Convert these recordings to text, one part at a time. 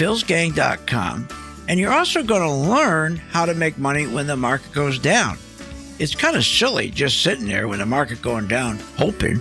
philsgang.com, and you're also going to learn how to make money when the market goes down. It's kind of silly just sitting there when the market going down, hoping.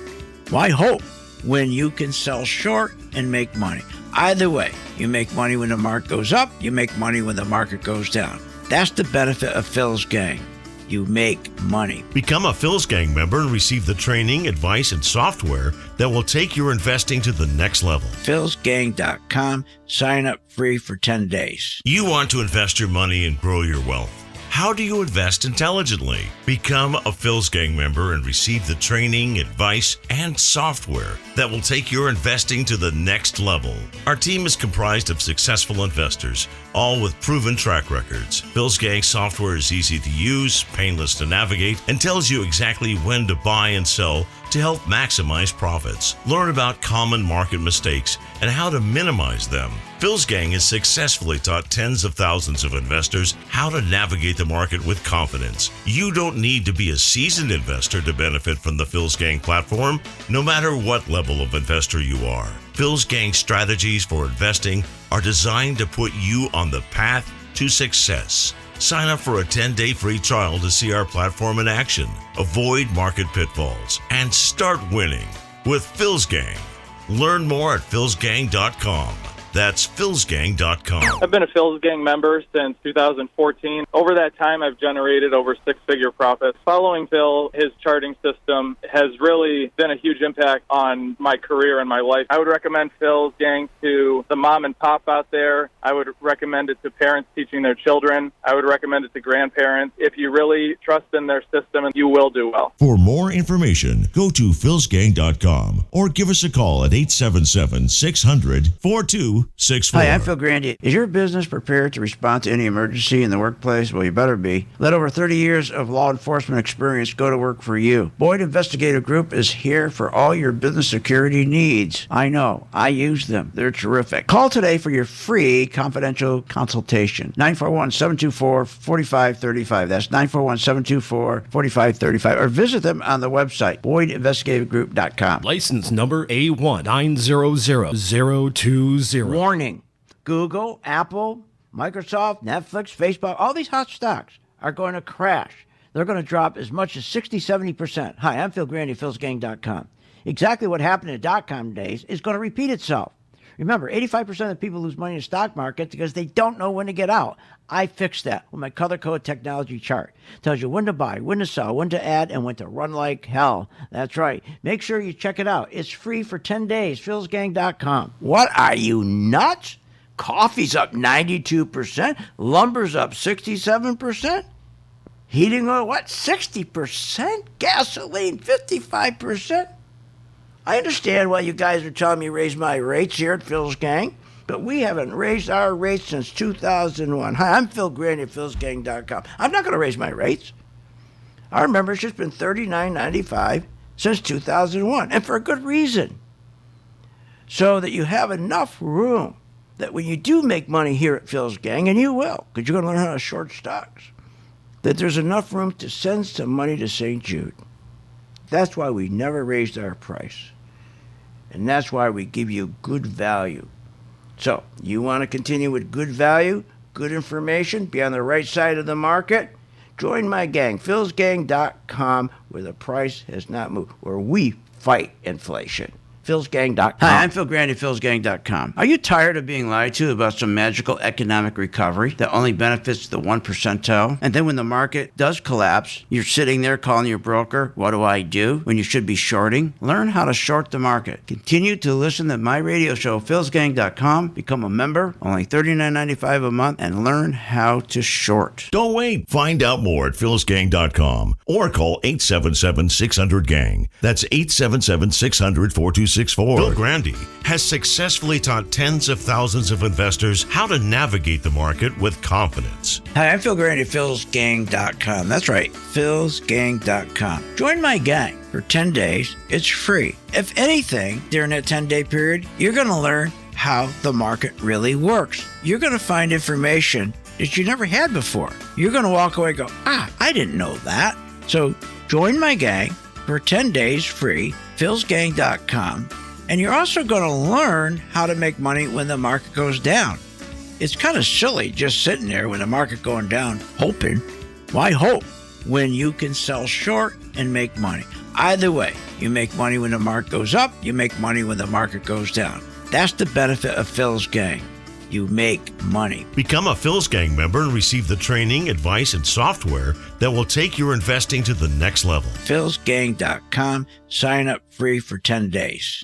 Why hope when you can sell short and make money? Either way, you make money when the market goes up, you make money when the market goes down. That's the benefit of Phil's Gang. You make money. Become a Phil's Gang member and receive the training, advice, and software that will take your investing to the next level. philsgang.com. Sign up free for 10 days. You want to invest your money and grow your wealth. How do you invest intelligently? Become a Phil's Gang member and receive the training, advice, and software that will take your investing to the next level. Our team is comprised of successful investors, all with proven track records. Phil's Gang software is easy to use, painless to navigate, and tells you exactly when to buy and sell to help maximize profits. Learn about common market mistakes and how to minimize them. Phil's Gang has successfully taught tens of thousands of investors how to navigate the market with confidence. You don't need to be a seasoned investor to benefit from the Phil's Gang platform, no matter what level of investor you are. Phil's Gang strategies for investing are designed to put you on the path to success. Sign up for a 10-day free trial to see our platform in action, avoid market pitfalls, and start winning with Phil's Gang. Learn more at philsgang.com. That's philsgang.com. I've been a Phil's Gang member since 2014. Over that time, I've generated over six-figure profits. Following Phil, his charting system has really been a huge impact on my career and my life. I would recommend Phil's Gang to the mom and pop out there. I would recommend it to parents teaching their children. I would recommend it to grandparents. If you really trust in their system, you will do well. For more information, go to philsgang.com or give us a call at 877-600-4264. Hi, I'm Phil Grandy. Is your business prepared to respond to any emergency in the workplace? Well, you better be. Let over 30 years of law enforcement experience go to work for you. Boyd Investigative Group is here for all your business security needs. I know. I use them. They're terrific. Call today for your free confidential consultation. 941-724-4535. That's 941-724-4535. Or visit them on the website, boydinvestigativegroup.com. License number A1900020. Warning. Google, Apple, Microsoft, Netflix, Facebook, all these hot stocks are going to crash. They're going to drop as much as 60-70%. Hi, I'm Phil Grandy, philsgang.com. Exactly what happened in the .com days is going to repeat itself. Remember, 85% of people lose money in the stock market because they don't know when to get out. I fixed that with my color code technology chart. It tells you when to buy, when to sell, when to add, and when to run like hell. That's right. Make sure you check it out. It's free for 10 days. philsgang.com. What, are you nuts? Coffee's up 92%. Lumber's up 67%. Heating oil, what, 60%? Gasoline, 55%. I understand why you guys are telling me to raise my rates here at Phil's Gang, but we haven't raised our rates since 2001. Hi, I'm Phil Grandy at philsgang.com. I'm not going to raise my rates. Our membership's been $39.95 since 2001, and for a good reason. So that you have enough room that when you do make money here at Phil's Gang, and you will, because you're going to learn how to short stocks, that there's enough room to send some money to St. Jude. That's why we never raised our price. And that's why we give you good value. So, you want to continue with good value, good information, be on the right side of the market? Join my gang, philsgang.com, where the price has not moved, where we fight inflation. philsgang.com. Hi, I'm Phil Grandy, philsgang.com. Are you tired of being lied to about some magical economic recovery that only benefits the 1%? And then when the market does collapse, you're sitting there calling your broker, what do I do? When you should be shorting? Learn how to short the market. Continue to listen to my radio show, philsgang.com. Become a member, only $39.95 a month, and learn how to short. Don't wait. Find out more at philsgang.com or call 877-600-GANG. That's 877-600-4264. Phil Grandy has successfully taught tens of thousands of investors how to navigate the market with confidence. Hi, I'm Phil Grandy, philsgang.com. That's right, philsgang.com. Join my gang for 10 days. It's free. If anything, during that 10-day period, you're going to learn how the market really works. You're going to find information that you never had before. You're going to walk away and go, I didn't know that. So join my gang for 10 days free, philsgang.com. And you're also going to learn how to make money when the market goes down. It's kind of silly just sitting there when the market going down, hoping. Why hope when you can sell short and make money? Either way, you make money when the market goes up, you make money when the market goes down. That's the benefit of Phil's Gang. You make money. Become a Phil's Gang member and receive the training, advice, and software that will take your investing to the next level. philsgang.com. Sign up free for 10 days.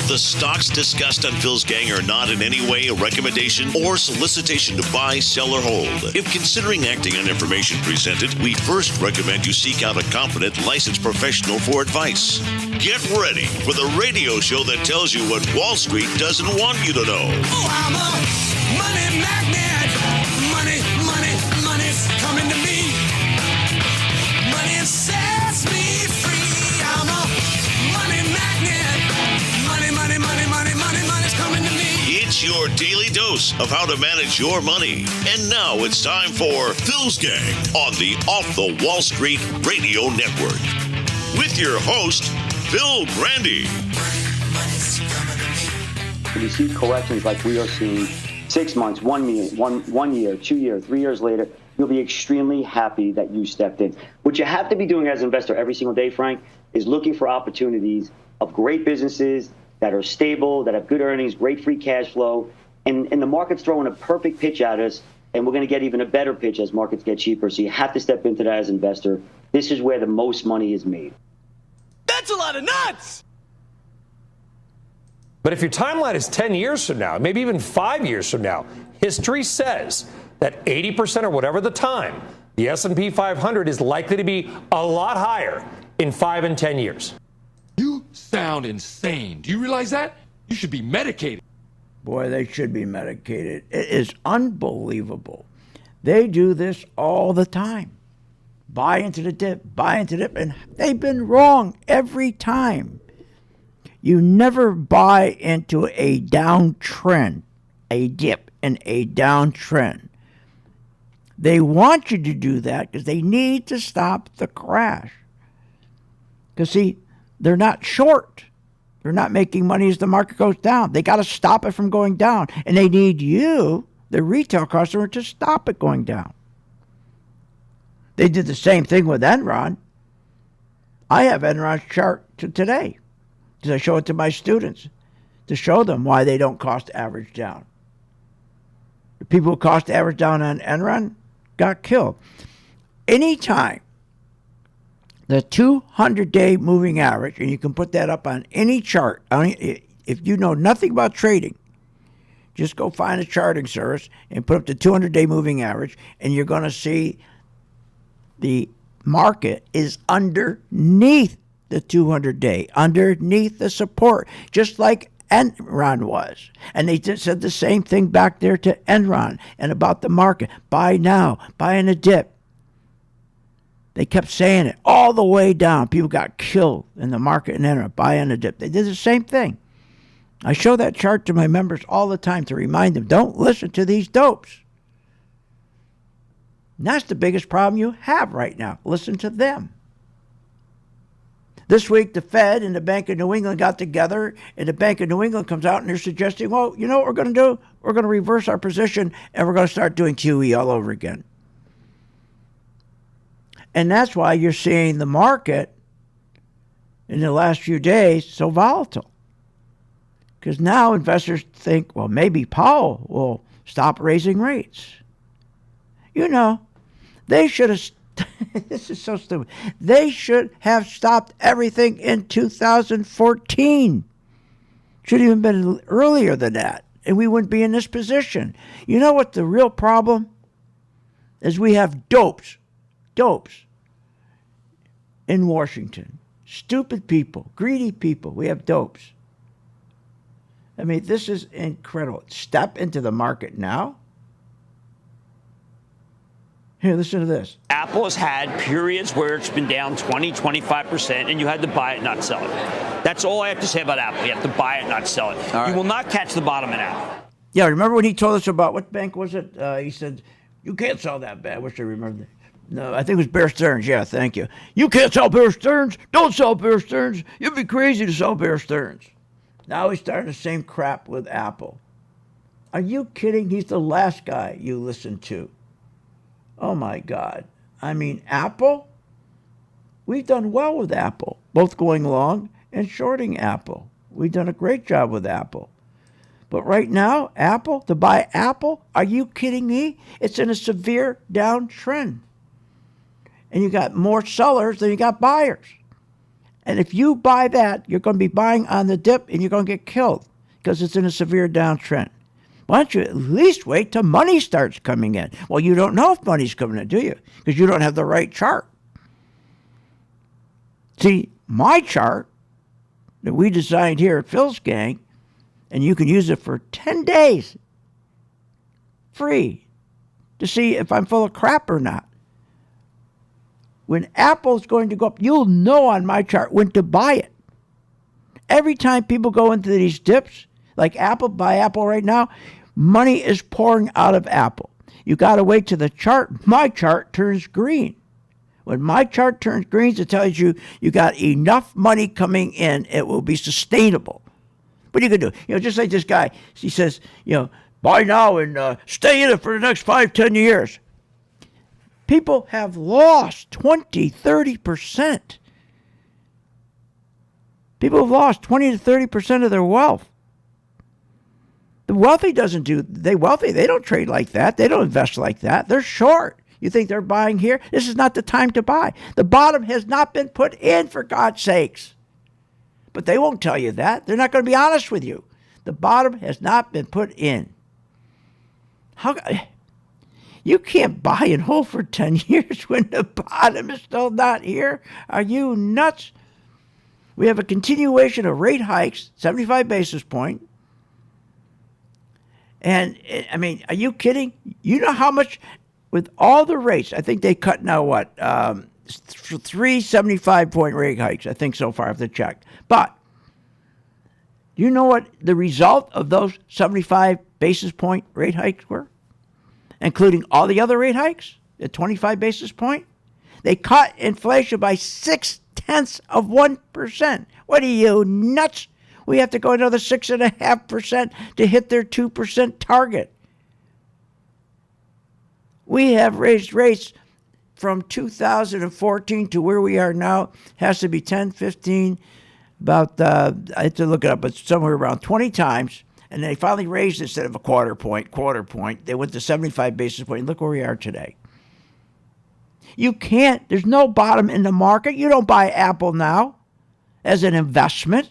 The stocks discussed on Phil's Gang are not in any way a recommendation or solicitation to buy, sell, or hold. If considering acting on information presented, we first recommend you seek out a competent, licensed professional for advice. Get ready for the radio show that tells you what Wall Street doesn't want you to know. Oh, I'm a money magnet. Money, money, money's coming to me. Money sets me free. I'm a money magnet. Money, money, money, money, money, money's coming to me. It's your daily dose of how to manage your money. And now it's time for Phil's Gang on the Off the Wall Street Radio Network. With your host, Phil Grandy. When you see corrections like we are seeing 6 months, 1 year, 1 year, 2 years, 3 years later, you'll be extremely happy that you stepped in. What you have to be doing as an investor every single day, Frank, is looking for opportunities of great businesses that are stable, that have good earnings, great free cash flow, and the market's throwing a perfect pitch at us, and we're going to get even a better pitch as markets get cheaper. So you have to step into that as an investor. This is where the most money is made. That's a lot of nuts! But if your timeline is 10 years from now, maybe even 5 years from now, history says that 80% or whatever the time, the S&P 500 is likely to be a lot higher in 5 and 10 years. You sound insane. Do you realize that? You should be medicated. Boy, they should be medicated. It is unbelievable. They do this all the time. Buy into the dip, and they've been wrong every time. You never buy into a downtrend, a dip and a downtrend. They want you to do that because they need to stop the crash. Because, see, they're not short. They're not making money as the market goes down. They got to stop it from going down. And they need you, the retail customer, to stop it going down. They did the same thing with Enron. I have Enron's chart today because I show it to my students to show them why they don't cost average down. The people who cost average down on Enron got killed. Anytime the 200-day moving average, and you can put that up on any chart. If you know nothing about trading, just go find a charting service and put up the 200-day moving average, and you're going to see the market is underneath the 200-day, underneath the support, just like Enron was. And they just said the same thing back there to Enron and about the market. Buy now, buy in a dip. They kept saying it all the way down. People got killed in the market and Enron, buy in a dip. They did the same thing. I show that chart to my members all the time to remind them, don't listen to these dopes. And that's the biggest problem you have right now. Listen to them. This week, the Fed and the Bank of New England got together, and the Bank of New England comes out and they're suggesting, well, you know what we're going to do? We're going to reverse our position, and we're going to start doing QE all over again. And that's why you're seeing the market in the last few days so volatile. Because now investors think, well, maybe Powell will stop raising rates. You know, they should have, this is so stupid. They should have stopped everything in 2014. Should have even been earlier than that. And we wouldn't be in this position. You know what the real problem is? We have dopes in Washington. Stupid people, greedy people. We have dopes. I mean, this is incredible. Step into the market now. Here, listen to this. Apple has had periods where it's been down 20, 25%, and you had to buy it, not sell it. That's all I have to say about Apple. You have to buy it, not sell it. Right. You will not catch the bottom in Apple. Yeah, remember when he told us about, what bank was it? He said, you can't sell that bank. I wish I remembered. No, I think it was Bear Stearns. Yeah, thank you. You can't sell Bear Stearns. Don't sell Bear Stearns. You'd be crazy to sell Bear Stearns. Now he's starting the same crap with Apple. Are you kidding? He's the last guy you listen to. Oh, my God. I mean, Apple? We've done well with Apple, both going long and shorting Apple. We've done a great job with Apple. But right now, Apple, to buy Apple, are you kidding me? It's in a severe downtrend. And you got more sellers than you got buyers. And if you buy that, you're going to be buying on the dip and you're going to get killed because it's in a severe downtrend. Why don't you at least wait till money starts coming in? Well, you don't know if money's coming in, do you? Because you don't have the right chart. See, my chart that we designed here at Phil's Gang, and you can use it for 10 days, free, to see if I'm full of crap or not. When Apple's going to go up, you'll know on my chart when to buy it. Every time people go into these dips, like Apple, buy Apple right now, money is pouring out of Apple. You got to wait till the chart, my chart, turns green. When my chart turns green, it tells you you got enough money coming in, it will be sustainable. What are you going to do? Just like this guy, he says, buy now and stay in it for the next 5-10 years. People have lost 20, 30%. People have lost 20 to 30% of their wealth. The wealthy they don't trade like that. They don't invest like that. They're short. You think they're buying here? This is not the time to buy. The bottom has not been put in, for God's sakes. But they won't tell you that. They're not going to be honest with you. The bottom has not been put in. You can't buy and hold for 10 years when the bottom is still not here. Are you nuts? We have a continuation of rate hikes, 75 basis point. And, I mean, are you kidding? You know how much, with all the rates, I think they cut now, 3 75-point rate hikes, I think so far, I've to check. But you know what the result of those 75 basis point rate hikes were? Including all the other rate hikes at 25 basis point? They cut inflation by 0.6%. What are you, nuts? We have to go another 6.5% to hit their 2% target. We have raised rates from 2014 to where we are now. Has to be 10, 15, about, I have to look it up, but somewhere around 20 times. And they finally raised, instead of a quarter point, they went to 75 basis points. Look where we are today. You can't, there's no bottom in the market. You don't buy Apple now as an investment.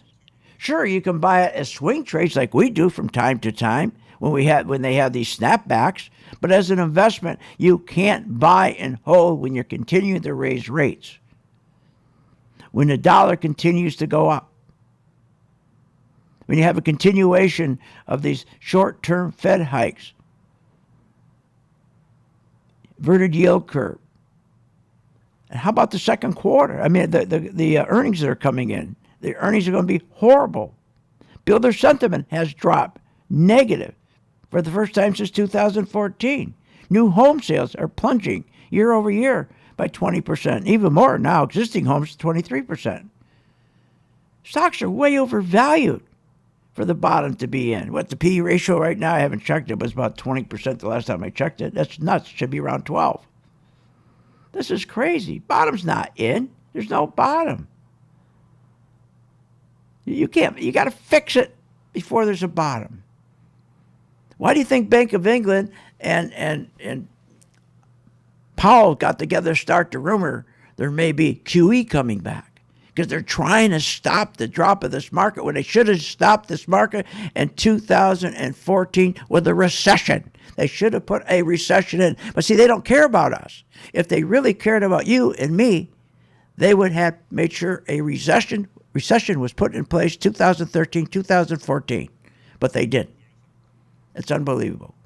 Sure, you can buy it as swing trades like we do from time to time when they have these snapbacks. But as an investment, you can't buy and hold when you're continuing to raise rates. When the dollar continues to go up. When you have a continuation of these short-term Fed hikes, inverted yield curve. And how about the second quarter? I mean, the earnings that are coming in. The earnings are going to be horrible. Builder sentiment has dropped negative for the first time since 2014. New home sales are plunging year over year by 20%. Even more now, existing homes, 23%. Stocks are way overvalued for the bottom to be in. What, the P/E ratio right now, I haven't checked it, was about 20% the last time I checked it. That's nuts. It should be around 12. This is crazy. Bottom's not in. There's no bottom. You got to fix it before there's a bottom. Why do you think Bank of England and Powell got together to start the rumor there may be QE coming back? Because they're trying to stop the drop of this market when they should have stopped this market in 2014 with a recession. They should have put a recession in. But see, they don't care about us. If they really cared about you and me, they would have made sure a recession was put in place 2013, 2014. But they didn't. It's unbelievable.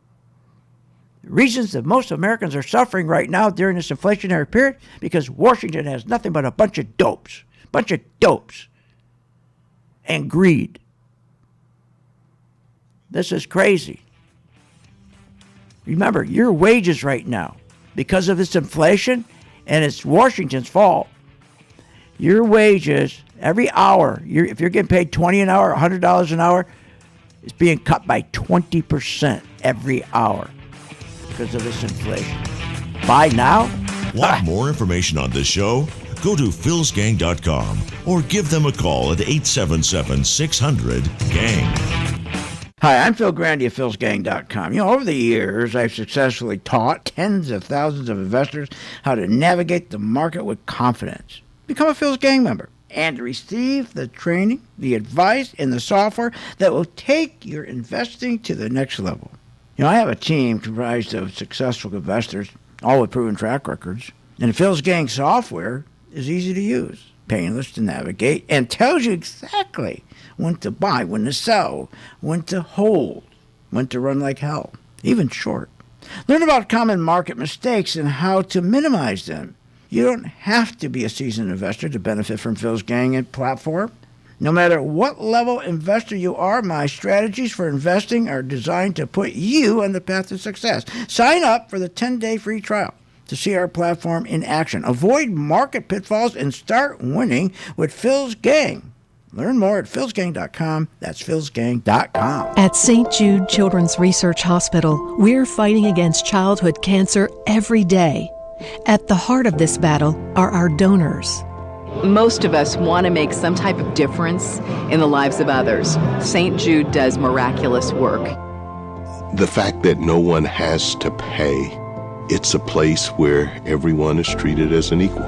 The reasons that most Americans are suffering right now during this inflationary period, because Washington has nothing but a bunch of dopes and greed. This is crazy. Remember, your wages right now, because of this inflation, and it's Washington's fault, your wages every hour, if you're getting paid $20 an hour, $100 an hour, it's being cut by 20% every hour because of this inflation. Buy now? Want more information on this show? Go to philsgang.com or give them a call at 877-600-GANG. Hi, I'm Phil Grandy of philsgang.com. Over the years, I've successfully taught tens of thousands of investors how to navigate the market with confidence. Become a Phil's Gang member and receive the training, the advice, and the software that will take your investing to the next level. I have a team comprised of successful investors, all with proven track records. And Phil's Gang software is easy to use, painless to navigate, and tells you exactly when to buy, when to sell, when to hold, when to run like hell, even short. Learn about common market mistakes and how to minimize them. You don't have to be a seasoned investor to benefit from Phil's Gang and platform. No matter what level investor you are, my strategies for investing are designed to put you on the path to success. Sign up for the 10-day free trial to see our platform in action. Avoid market pitfalls and start winning with Phil's Gang. Learn more at philsgang.com. That's philsgang.com. At St. Jude Children's Research Hospital, we're fighting against childhood cancer every day. At the heart of this battle are our donors. Most of us want to make some type of difference in the lives of others. St. Jude does miraculous work. The fact that no one has to pay, it's a place where everyone is treated as an equal.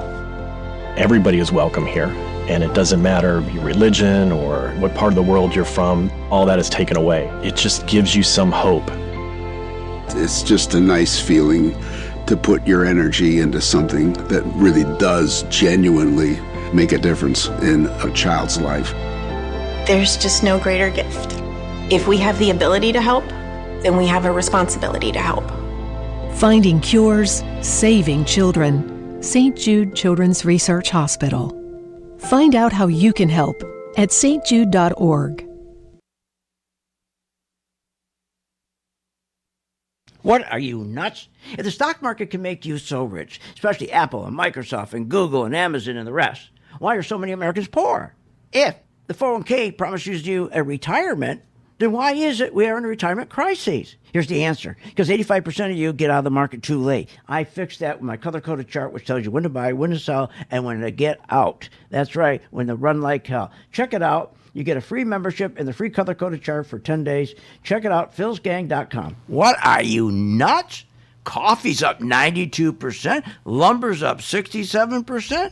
Everybody is welcome here, and it doesn't matter your religion or what part of the world you're from, all that is taken away. It just gives you some hope. It's just a nice feeling to put your energy into something that really does genuinely make a difference in a child's life. There's just no greater gift. If we have the ability to help, then we have a responsibility to help. Finding cures, saving children. St. Jude Children's Research Hospital. Find out how you can help at stjude.org. What, are you nuts? If the stock market can make you so rich, especially Apple and Microsoft and Google and Amazon and the rest, why are so many Americans poor? If the 401k promises you a retirement, then why is it we are in a retirement crisis? Here's the answer. Because 85% of you get out of the market too late. I fixed that with my color-coded chart, which tells you when to buy, when to sell, and when to get out. That's right, when to run like hell. Check it out. You get a free membership and the free color-coded chart for 10 days. Check it out, philsgang.com. What, are you nuts? Coffee's up 92%. Lumber's up 67%.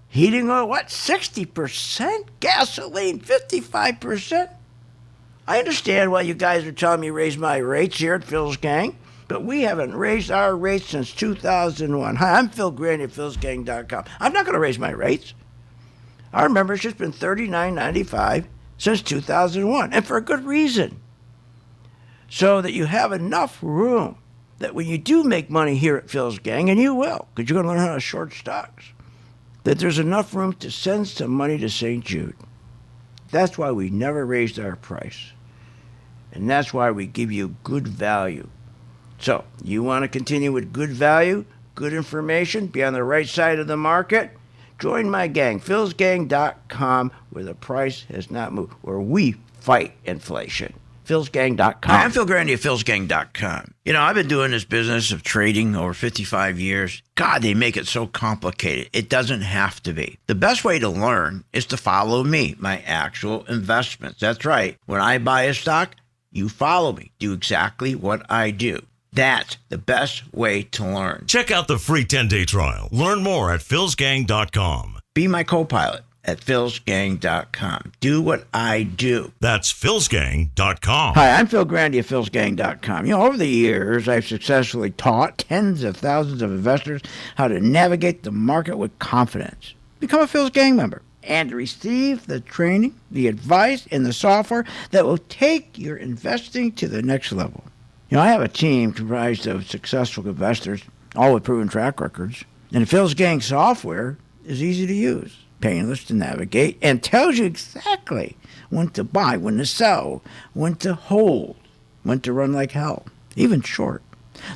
Heating oil, what, 60%? Gasoline, 55%? I understand why you guys are telling me to raise my rates here at Phil's Gang, but we haven't raised our rates since 2001. Hi, I'm Phil Grandy at philsgang.com. I'm not going to raise my rates. Our membership's been $39.95 since 2001, and for a good reason. So that you have enough room that when you do make money here at Phil's Gang, and you will, because you're going to learn how to short stocks, that there's enough room to send some money to St. Jude. That's why we never raised our price. And that's why we give you good value. So, you want to continue with good value, good information, be on the right side of the market? Join my gang, philsgang.com, where the price has not moved, where we fight inflation. philsgang.com. Hi, I'm Phil Grandy of philsgang.com. I've been doing this business of trading over 55 years. God, they make it so complicated. It doesn't have to be. The best way to learn is to follow me, my actual investments. That's right. When I buy a stock, you follow me. Do exactly what I do. That's the best way to learn. Check out the free 10-day trial. Learn more at philsgang.com. Be my co-pilot at philsgang.com. Do what I do. That's philsgang.com. Hi, I'm Phil Grandy of philsgang.com. Over the years, I've successfully taught tens of thousands of investors how to navigate the market with confidence. Become a Phil's Gang member and receive the training, the advice, and the software that will take your investing to the next level. I have a team comprised of successful investors, all with proven track records. And Phil's Gang software is easy to use, painless to navigate, and tells you exactly when to buy, when to sell, when to hold, when to run like hell, even short.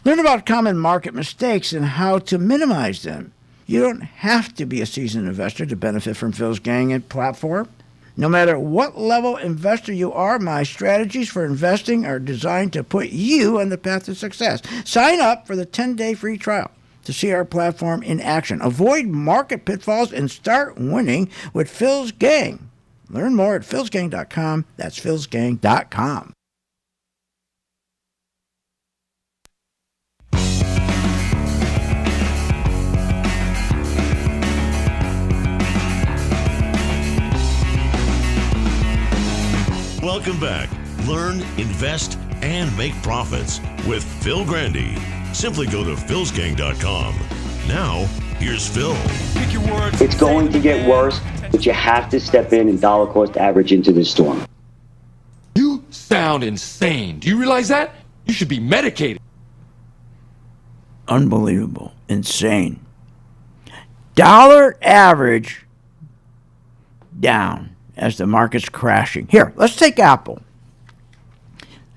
Learn about common market mistakes and how to minimize them. You don't have to be a seasoned investor to benefit from Phil's Gang and platform. No matter what level investor you are, my strategies for investing are designed to put you on the path to success. Sign up for the 10-day free trial to see our platform in action. Avoid market pitfalls and start winning with Phil's Gang. Learn more at philsgang.com. That's philsgang.com. Welcome back. Learn, invest, and make profits with Phil Grandy. Simply go to philsgang.com. Now, here's Phil. Pick your words. It's going to get worse, but you have to step in and dollar cost average into this storm. You sound insane. Do you realize that? You should be medicated. Unbelievable. Insane. Dollar average down as the market's crashing. Here, let's take Apple.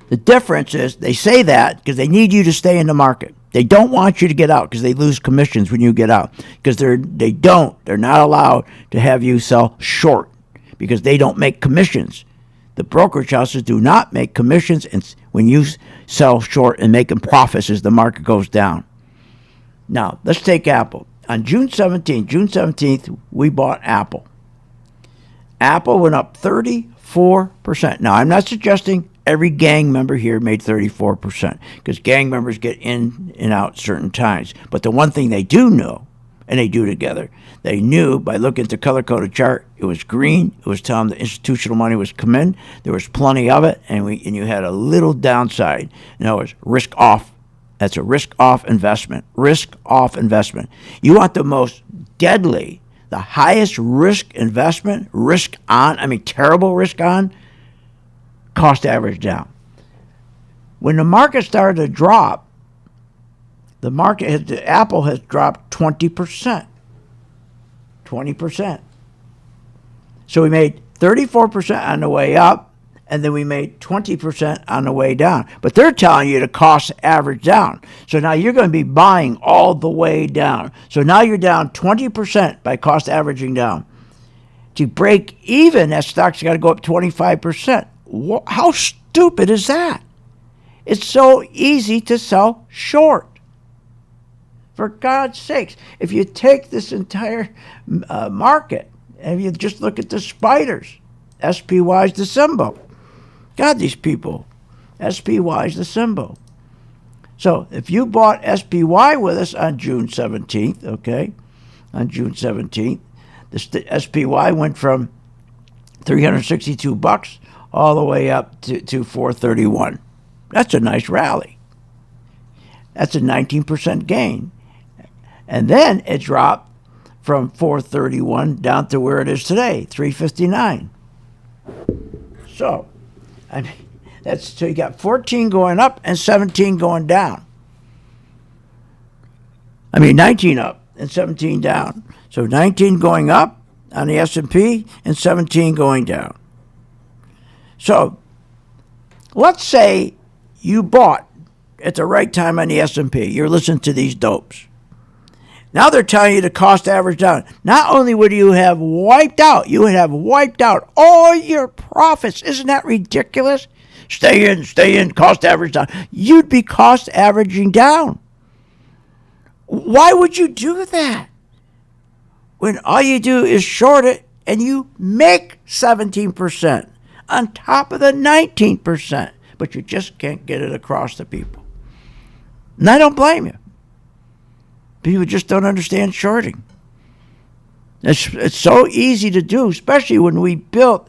The difference is they say that because they need you to stay in the market. They don't want you to get out because they lose commissions when you get out. Because they're not allowed to have you sell short because they don't make commissions. The brokerage houses do not make commissions when you sell short and making profits as the market goes down. Now, let's take Apple. On June 17th, we bought Apple. Apple went up 34%. Now, I'm not suggesting every gang member here made 34% because gang members get in and out certain times. But the one thing they do know, and they do together, they knew by looking at the color-coded chart, it was green. It was telling the institutional money was coming in. There was plenty of it, and you had a little downside. In other words, risk off. That's a risk-off investment. Risk-off investment. You want the most deadly, the highest risk investment, terrible risk on, cost average down. When the market started to drop, Apple has dropped 20%. 20%. So we made 34% on the way up, and then we made 20% on the way down. But they're telling you to cost average down. So now you're going to be buying all the way down. So now you're down 20% by cost averaging down. To break even, that stock's got to go up 25%. How stupid is that? It's so easy to sell short. For God's sakes, if you take this entire market and you just look at the spiders, SPY's the symbol. God, these people, SPY's the symbol. So if you bought SPY with us on June 17th, okay, on June 17th, the SPY went from $362 all the way up to $431. That's a nice rally. That's a 19% gain. And then it dropped from $431 down to where it is today, $359. So, so you got 14 going up and 17 going down. 19 up and 17 down. So 19 going up on the S&P and 17 going down. So let's say you bought at the right time on the S&P. You're listening to these dopes. Now they're telling you to cost average down. Not only would you have wiped out all your profits. Isn't that ridiculous? Stay in, cost average down. You'd be cost averaging down. Why would you do that? When all you do is short it and you make 17% on top of the 19%, but you just can't get it across to people. And I don't blame you. People just don't understand shorting. It's so easy to do, especially when we built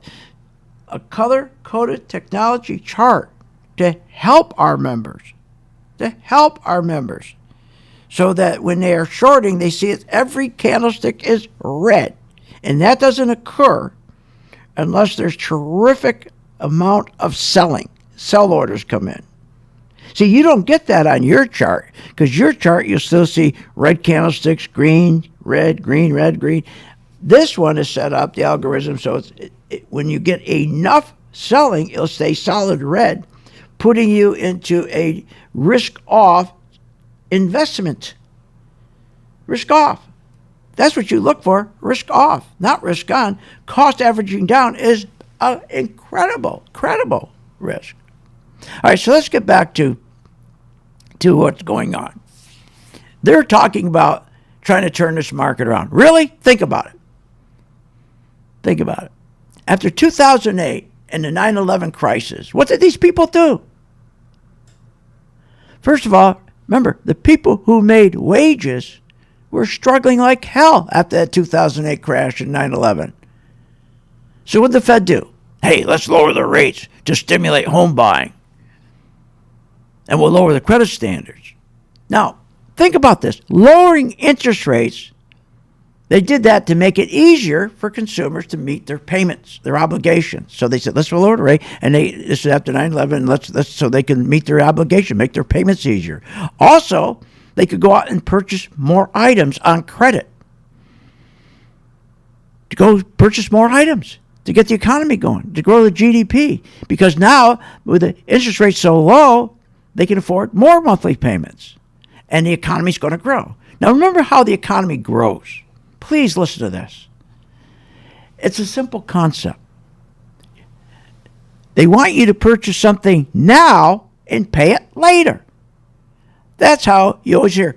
a color-coded technology chart to help our members. So that when they are shorting, they see it, every candlestick is red. And that doesn't occur unless there's terrific amount of sell orders come in. See, you don't get that on your chart, because your chart, you'll still see red candlesticks, green, red, green, red, green. This one is set up, the algorithm, so when you get enough selling, it'll stay solid red, putting you into a risk-off investment. Risk off. That's what you look for. Risk off, not risk on. Cost averaging down is an incredible risk. All right, so let's get back to what's going on. They're talking about trying to turn this market around. Really? Think about it. Think about it. After 2008 and the 9/11 crisis, what did these people do? First of all, remember, the people who made wages were struggling like hell after that 2008 crash and 9/11. So what did the Fed do? Hey, let's lower the rates to stimulate home buying. And we'll lower the credit standards. Now, think about this. Lowering interest rates, they did that to make it easier for consumers to meet their payments, their obligations. So they said, let's lower the rate. And this is after 9/11, let's so they can meet their obligation, make their payments easier. Also, they could go out and purchase more items on credit. To go purchase more items, to get the economy going, to grow the GDP. Because now, with the interest rates so low, they can afford more monthly payments. And the economy's going to grow. Now, remember how the economy grows. Please listen to this. It's a simple concept. They want you to purchase something now and pay it later. That's how you always hear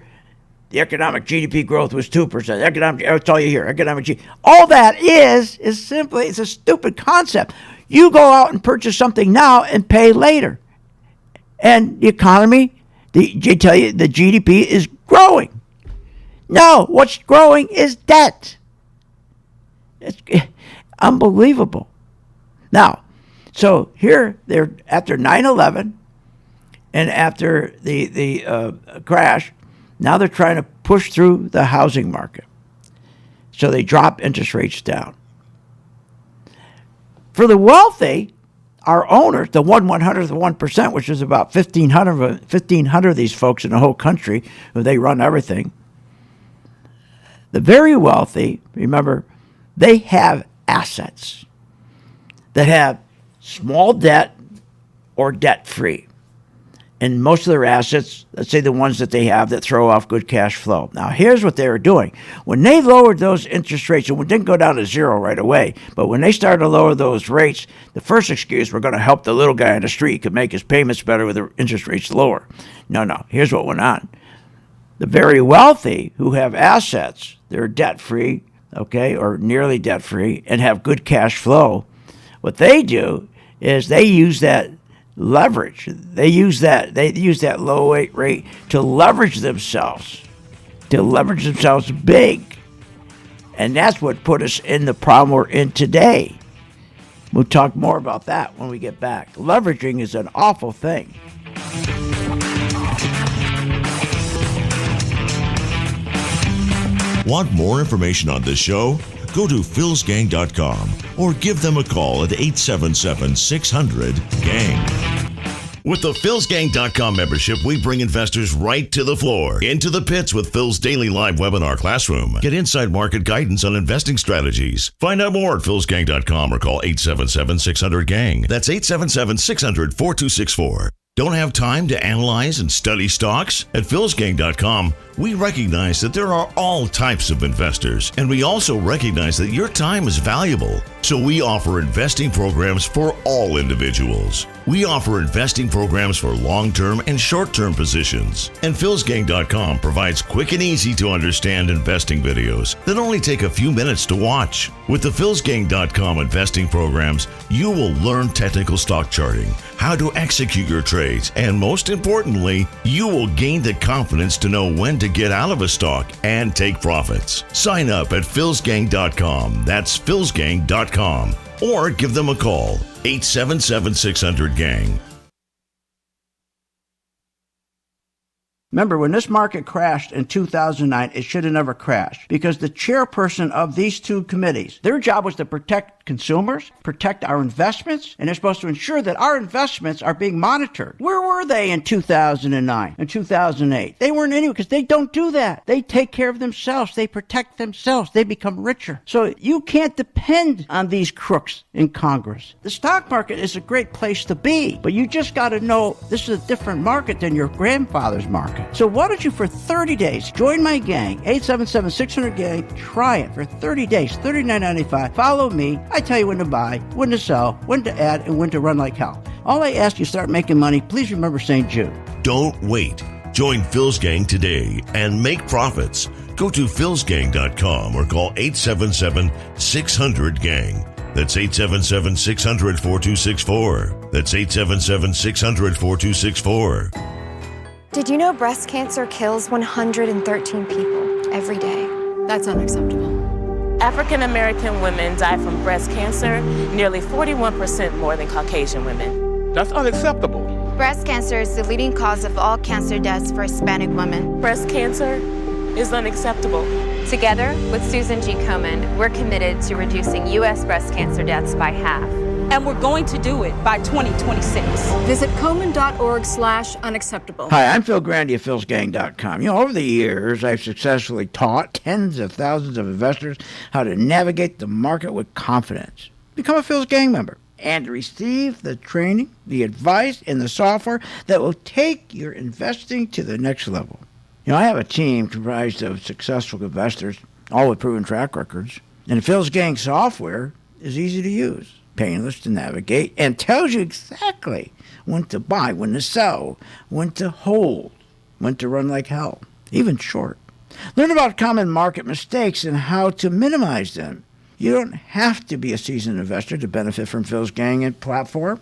the economic GDP growth was 2%. That's all you hear. Economic GDP. All that is simply, it's a stupid concept. You go out and purchase something now and pay later. And the economy, they tell you the GDP is growing. No, what's growing is debt. It's unbelievable. Now, so here they're after 9/11 and after the crash, now they're trying to push through the housing market. So they drop interest rates down. For the wealthy, our owners, the 1/100th of 1%, which is about 1,500 of these folks in the whole country, who they run everything. The very wealthy, remember, they have assets that have small debt or debt-free. And most of their assets, let's say the ones that they have that throw off good cash flow. Now, here's what they were doing. When they lowered those interest rates, and it didn't go down to zero right away, but when they started to lower those rates, the first excuse, we're going to help the little guy on the street could make his payments better with the interest rates lower. No. Here's what went on. The very wealthy who have assets, they're debt-free, okay, or nearly debt-free, and have good cash flow, what they do is they use that leverage. They use that low rate to leverage themselves big. And that's what put us in the problem we're in today. We'll talk more about that when we get back. Leveraging is an awful thing. Want more information on this show? Go to philsgang.com or give them a call at 877-600-GANG. With the philsgang.com membership, we bring investors right to the floor, into the pits with Phil's daily live webinar classroom. Get inside market guidance on investing strategies. Find out more at philsgang.com or call 877-600-GANG. That's 877-600-4264. Don't have time to analyze and study stocks? At philsgang.com, we recognize that there are all types of investors, and we also recognize that your time is valuable. So we offer investing programs for all individuals. We offer investing programs for long-term and short-term positions. And philsgang.com provides quick and easy to understand investing videos that only take a few minutes to watch. With the philsgang.com investing programs, you will learn technical stock charting, how to execute your trades, and most importantly, you will gain the confidence to know when to get out of a stock and take profits. Sign up at philsgang.com. That's philsgang.com. Or give them a call, 877-600-GANG. Remember, when this market crashed in 2009, it should have never crashed because the chairperson of these two committees, their job was to protect consumers, protect our investments, and they're supposed to ensure that our investments are being monitored. Where were they in 2009 and 2008? They weren't anywhere because they don't do that. They take care of themselves. They protect themselves. They become richer. So you can't depend on these crooks in Congress. The stock market is a great place to be, but you just got to know this is a different market than your grandfather's market. So why don't you, for 30 days, join my gang, 877-600-GANG. Try it for 30 days, $39.95. Follow me. I tell you when to buy, when to sell, when to add, and when to run like hell. All I ask you, start making money. Please remember St. Jude. Don't wait. Join Phil's Gang today and make profits. Go to philsgang.com or call 877-600-GANG. That's 877-600-4264. That's 877-600-4264. Did you know breast cancer kills 113 people every day? That's unacceptable. African American women die from breast cancer nearly 41% more than Caucasian women. That's unacceptable. Breast cancer is the leading cause of all cancer deaths for Hispanic women. Breast cancer is unacceptable. Together with Susan G. Komen, we're committed to reducing U.S. breast cancer deaths by half. And we're going to do it by 2026. Visit Komen.org/unacceptable. Hi, I'm Phil Grandy of philsgang.com. Over the years, I've successfully taught tens of thousands of investors how to navigate the market with confidence. Become a Phil's Gang member and receive the training, the advice, and the software that will take your investing to the next level. I have a team comprised of successful investors, all with proven track records. And Phil's Gang software is easy to use, painless to navigate, and tells you exactly when to buy, when to sell, when to hold, when to run like hell, even short. Learn about common market mistakes and how to minimize them. You don't have to be a seasoned investor to benefit from Phil's Gang and platform.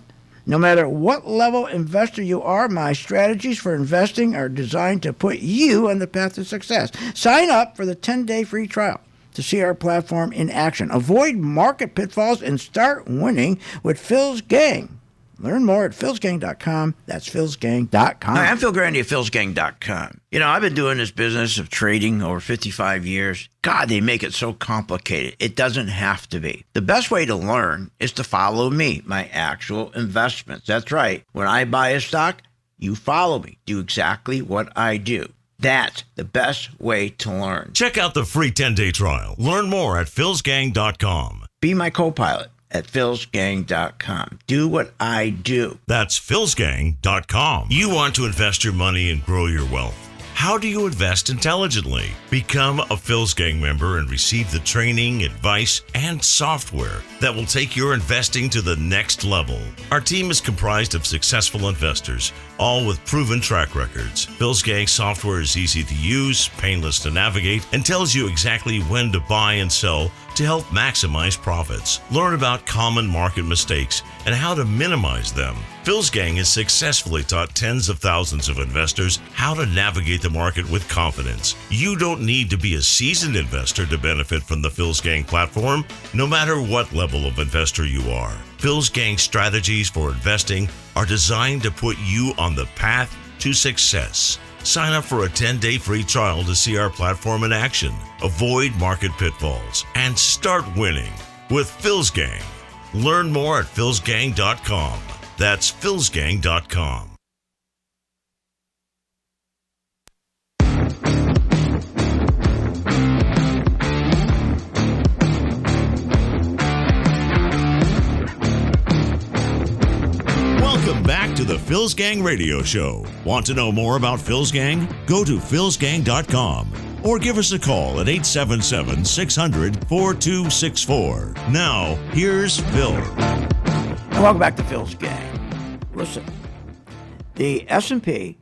No matter what level investor you are, my strategies for investing are designed to put you on the path to success. Sign up for the 10-day free trial to see our platform in action. Avoid market pitfalls and start winning with Phil's Gang. Learn more at philsgang.com. That's philsgang.com. Hi, I'm Phil Grandy of philsgang.com. I've been doing this business of trading over 55 years. God, they make it so complicated. It doesn't have to be. The best way to learn is to follow me, my actual investments. That's right. When I buy a stock, you follow me. Do exactly what I do. That's the best way to learn. Check out the free 10-day trial. Learn more at philsgang.com. Be my co-pilot at philsgang.com. Do what I do. That's philsgang.com. You want to invest your money and grow your wealth. How do you invest intelligently? Become a Phil's Gang member and receive the training, advice, and software that will take your investing to the next level. Our team is comprised of successful investors, all with proven track records. Phil's Gang software is easy to use, painless to navigate, and tells you exactly when to buy and sell to help maximize profits. Learn about common market mistakes and how to minimize them. Phil's Gang has successfully taught tens of thousands of investors how to navigate the market with confidence. You don't need to be a seasoned investor to benefit from the Phil's Gang platform, no matter what level of investor you are. Phil's Gang strategies for investing are designed to put you on the path to success. Sign up for a 10-day free trial to see our platform in action, avoid market pitfalls, and start winning with Phil's Gang. Learn more at philsgang.com. That's philsgang.com. Welcome back to the Phil's Gang Radio Show. Want to know more about Phil's Gang? Go to philsgang.com or give us a call at 877-600-4264. Now, here's Phil. And welcome back to Phil's Gang. Listen, the S&P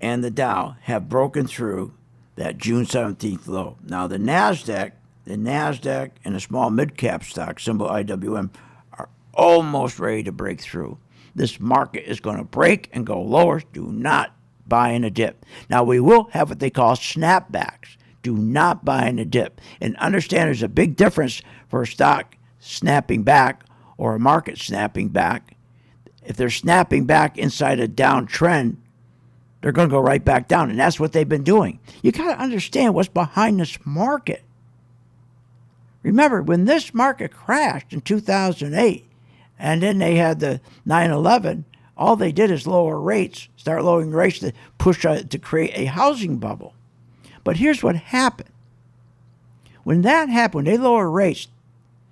and the Dow have broken through that June 17th low. Now, the NASDAQ and the small mid-cap stock, symbol IWM, are almost ready to break through. This market is going to break and go lower. Do not buy in a dip. Now, we will have what they call snapbacks. Do not buy in a dip. And understand there's a big difference for a stock snapping back or a market snapping back. If they're snapping back inside a downtrend, they're going to go right back down. And that's what they've been doing. You got to understand what's behind this market. Remember, when this market crashed in 2008, and then they had the 9/11, all they did is lower rates, start lowering rates to push to create a housing bubble. But here's what happened. When that happened, when they lower rates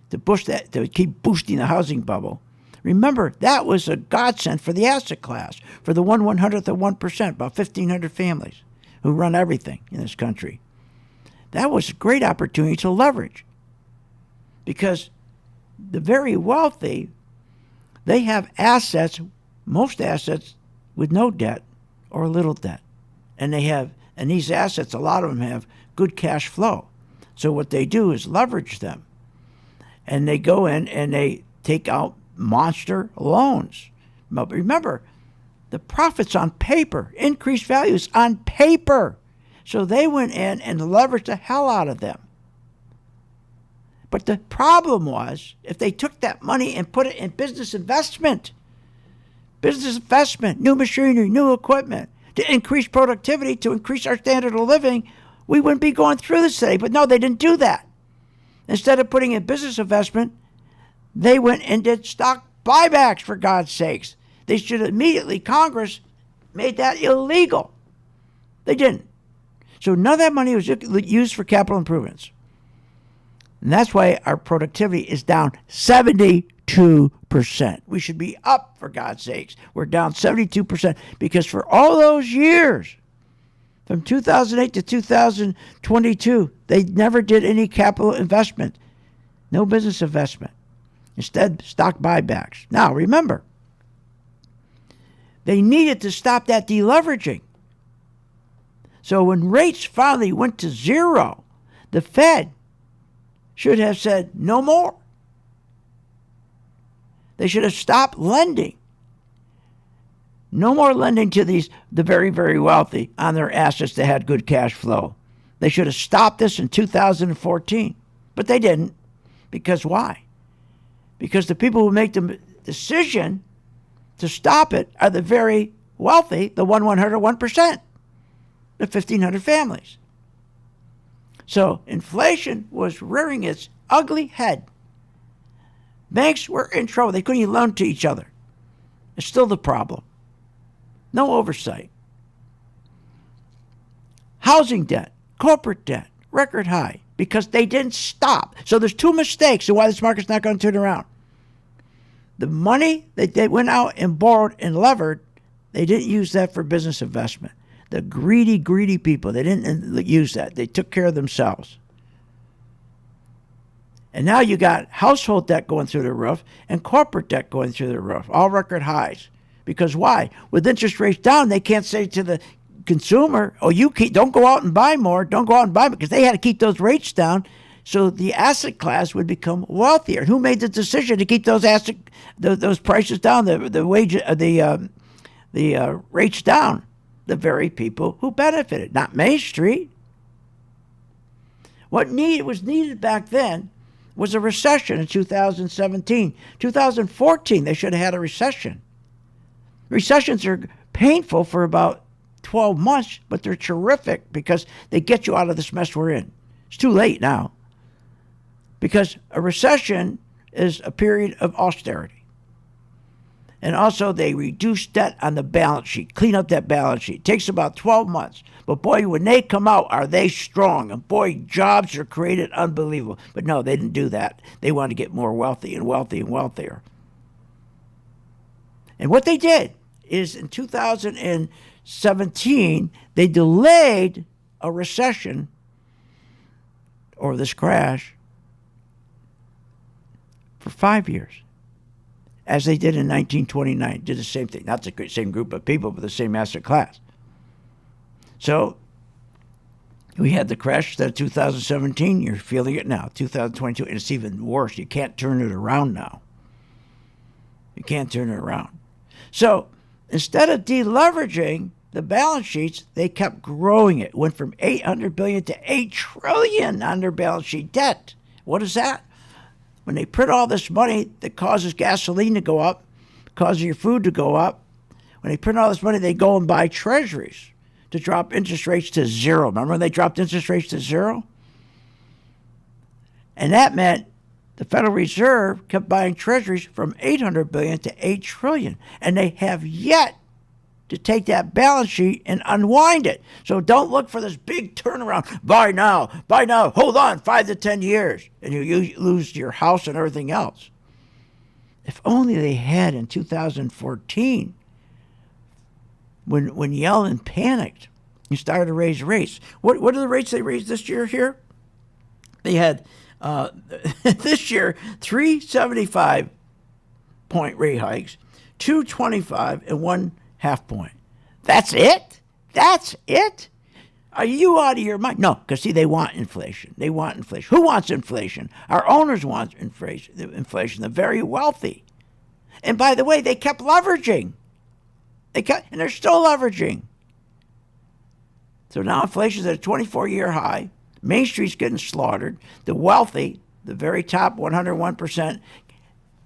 to push that, to keep boosting the housing bubble, remember, that was a godsend for the asset class, for the 1/100th of 1%, about 1,500 families who run everything in this country. That was a great opportunity to leverage, because the very wealthy, they have assets, most assets with no debt or little debt. And these assets, a lot of them have good cash flow. So what they do is leverage them. And they go in and they take out monster loans. But remember, the profits on paper, increased values on paper. So they went in and leveraged the hell out of them. But the problem was, if they took that money and put it in business investment, new machinery, new equipment, to increase productivity, to increase our standard of living, we wouldn't be going through this today. But no, they didn't do that. Instead of putting in business investment, they went and did stock buybacks, for God's sakes. They should immediately, Congress made that illegal. They didn't. So none of that money was used for capital improvements. And that's why our productivity is down 72%. We should be up, for God's sakes. We're down 72% because for all those years, from 2008 to 2022, they never did any capital investment, no business investment. Instead, stock buybacks. Now, remember, they needed to stop that deleveraging. So when rates finally went to zero, the Fed should have said no more. They should have stopped lending. No more lending to the very, very wealthy on their assets that had good cash flow. They should have stopped this in 2014. But they didn't. Because why? Because the people who make the decision to stop it are the very wealthy, the 1/100 1%, the 1,500 families. So inflation was rearing its ugly head. Banks were in trouble. They couldn't even loan to each other. It's still the problem. No oversight. Housing debt, corporate debt, record high, because they didn't stop. So there's two mistakes of why this market's not going to turn around. The money that they went out and borrowed and levered, they didn't use that for business investment. The greedy, greedy people, they didn't use that. They took care of themselves. And now you got household debt going through the roof and corporate debt going through the roof, all record highs. Because why? With interest rates down, they can't say to the consumer, oh, don't go out and buy more, don't go out and buy, because they had to keep those rates down so the asset class would become wealthier. Who made the decision to keep those prices down, the rates down? The very people who benefited, not Main Street. What was needed back then was a recession in 2017. 2014, they should have had a recession. Recessions are painful for about 12 months, but they're terrific because they get you out of this mess we're in. It's too late now. Because a recession is a period of austerity. And also, they reduce debt on the balance sheet, clean up that balance sheet. It takes about 12 months. But boy, when they come out, are they strong? And boy, jobs are created unbelievable. But no, they didn't do that. They wanted to get more wealthy and wealthy and wealthier. And what they did is in 2017, they delayed a recession or this crash for 5 years. As they did in 1929, did the same thing. Not the same group of people, but the same asset class. So we had the crash of 2017. You're feeling it now, 2022, and it's even worse. You can't turn it around now. You can't turn it around. So instead of deleveraging the balance sheets, they kept growing it. It went from $800 billion to $8 trillion on their balance sheet debt. What is that? When they print all this money that causes gasoline to go up, causes your food to go up, when they print all this money, they go and buy treasuries to drop interest rates to zero. Remember when they dropped interest rates to zero? And that meant the Federal Reserve kept buying treasuries from $800 billion to $8 trillion. And they have yet to take that balance sheet and unwind it. So don't look for this big turnaround. Buy now, hold on, 5 to 10 years. And you lose your house and everything else. If only they had in 2014, when Yellen panicked, he started to raise rates. What are the rates they raised this year here? They had, this year, 375 point rate hikes, 225 and 1/2 point. That's it? That's it? Are you out of your mind? No, because see, they want inflation. They want inflation. Who wants inflation? Our owners want inflation, the very wealthy. And by the way, they kept leveraging. And they're still leveraging. So now inflation's at a 24-year high. Main Street's getting slaughtered. The wealthy, the very top 101%,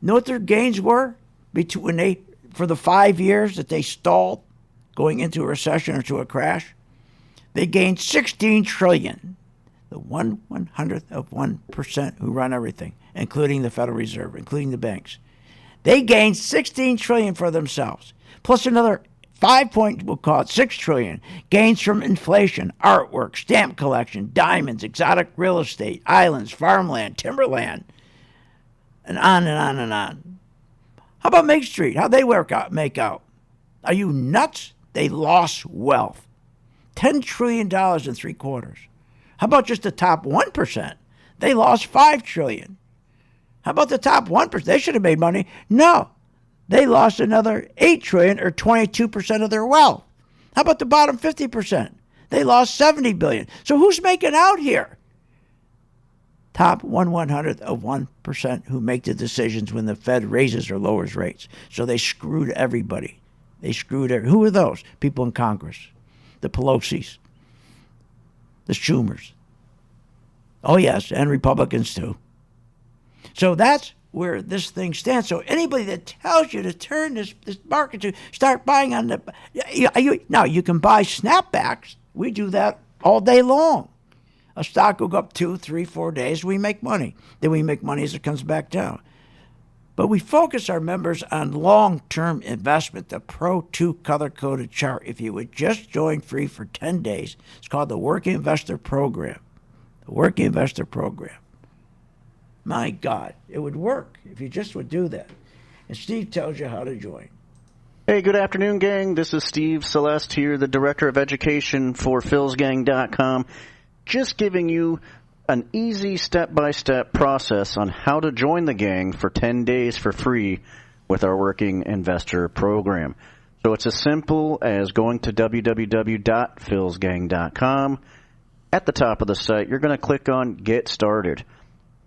know what their gains were for the 5 years that they stalled going into a recession or to a crash? They gained $16 trillion, the 1/100th of 1% who run everything, including the Federal Reserve, including the banks. They gained $16 trillion for themselves, plus another we'll call it $6 trillion, gains from inflation, artwork, stamp collection, diamonds, exotic real estate, islands, farmland, timberland, and on and on and on. How about Main Street? How'd they make out? Are you nuts? They lost wealth. $10 trillion in 3 quarters. How about just the top 1%? They lost $5 trillion. How about the top 1%? They should have made money. No. They lost another $8 trillion or 22% of their wealth. How about the bottom 50%? They lost $70 billion. So who's making out here? Top 1/100th of 1% who make the decisions when the Fed raises or lowers rates. So they screwed everybody. Who are those? People in Congress. The Pelosi's. The Schumers. Oh, yes, and Republicans too. So that's where this thing stands. So anybody that tells you to turn this market to start buying on the... Now, you can buy snapbacks. We do that all day long. A stock will go up 2, 3, 4 days. We make money. Then we make money as it comes back down. But we focus our members on long-term investment, the Pro 2 color-coded chart. If you would just join free for 10 days, it's called the Working Investor Program. The Working Investor Program. My God, it would work if you just would do that. And Steve tells you how to join. Hey, good afternoon, gang. This is Steve Celeste here, the Director of Education for philsgang.com. Just giving you an easy step-by-step process on how to join the gang for 10 days for free with our Working Investor Program. So it's as simple as going to www.philsgang.com. At the top of the site, you're going to click on Get Started.